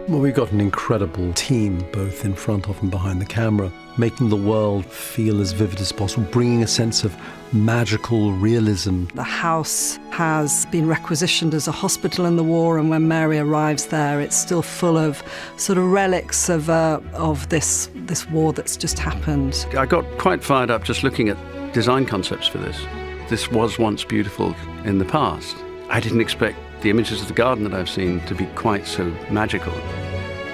Well, we've got an incredible team, both in front of and behind the camera, making the world feel as vivid as possible, bringing a sense of magical realism. The house has been requisitioned as a hospital in the war, and when Mary arrives there, it's still full of sort of relics of this war that's just happened. I got quite fired up just looking at design concepts for this. This was once beautiful in the past. I didn't expect the images of the garden that I've seen to be quite so magical.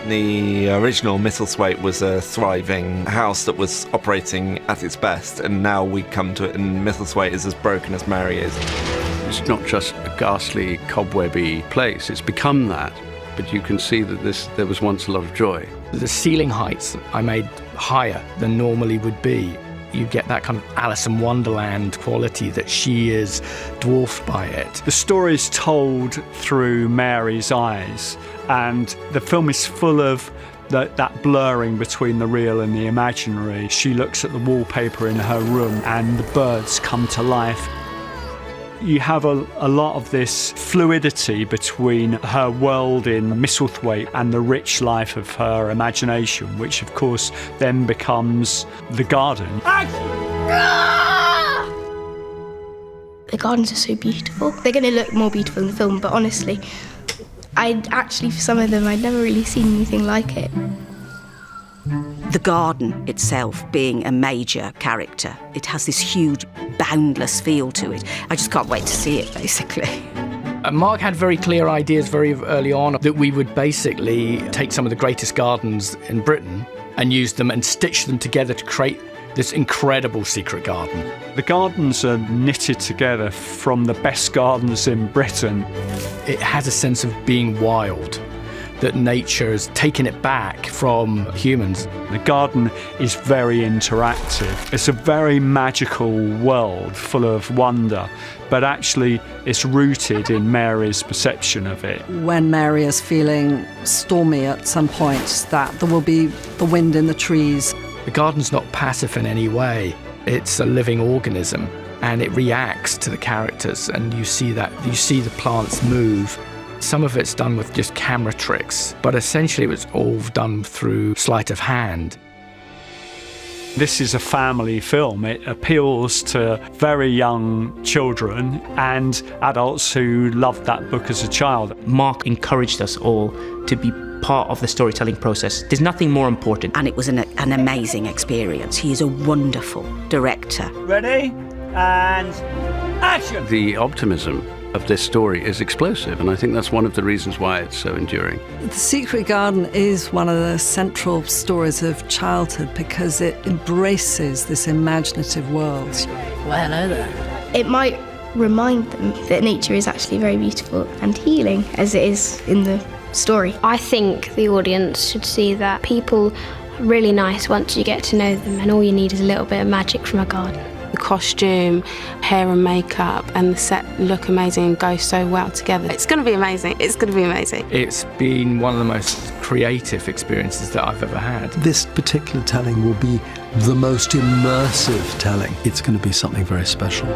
The original Misselthwaite was a thriving house that was operating at its best, and now we come to it and Misselthwaite is as broken as Mary is. It's not just a ghastly, cobwebby place, it's become that, but you can see that there was once a lot of joy. The ceiling heights I made higher than normally would be. You get that kind of Alice in Wonderland quality that she is dwarfed by it. The story is told through Mary's eyes, and the film is full of that blurring between the real and the imaginary. She looks at the wallpaper in her room and the birds come to life. You have a lot of this fluidity between her world in Misselthwaite and the rich life of her imagination, which of course then becomes the garden. The gardens are so beautiful. They're going to look more beautiful in the film, but honestly, for some of them, I'd never really seen anything like it. The garden itself being a major character, it has this huge, boundless feel to it. I just can't wait to see it, basically. Marc had very clear ideas very early on that we would basically take some of the greatest gardens in Britain and use them and stitch them together to create this incredible secret garden. The gardens are knitted together from the best gardens in Britain. It has a sense of being wild, that nature has taken it back from humans. The garden is very interactive. It's a very magical world full of wonder, but actually it's rooted in Mary's perception of it. When Mary is feeling stormy at some point, that there will be the wind in the trees. The garden's not passive in any way. It's a living organism, and it reacts to the characters, and you see the plants move. Some of it's done with just camera tricks, but essentially it was all done through sleight of hand. This is a family film. It appeals to very young children and adults who loved that book as a child. Marc encouraged us all to be part of the storytelling process. There's nothing more important. And it was an amazing experience. He is a wonderful director. Ready? And action! The optimism of this story is explosive, and I think that's one of the reasons why it's so enduring. The Secret Garden is one of the central stories of childhood because it embraces this imaginative world. Well, hello there. It might remind them that nature is actually very beautiful and healing, as it is in the story. I think the audience should see that people are really nice once you get to know them, and all you need is a little bit of magic from a garden. The costume, hair and makeup and the set look amazing and go so well together. It's going to be amazing. It's going to be amazing. It's been one of the most creative experiences that I've ever had. This particular telling will be the most immersive telling. It's going to be something very special.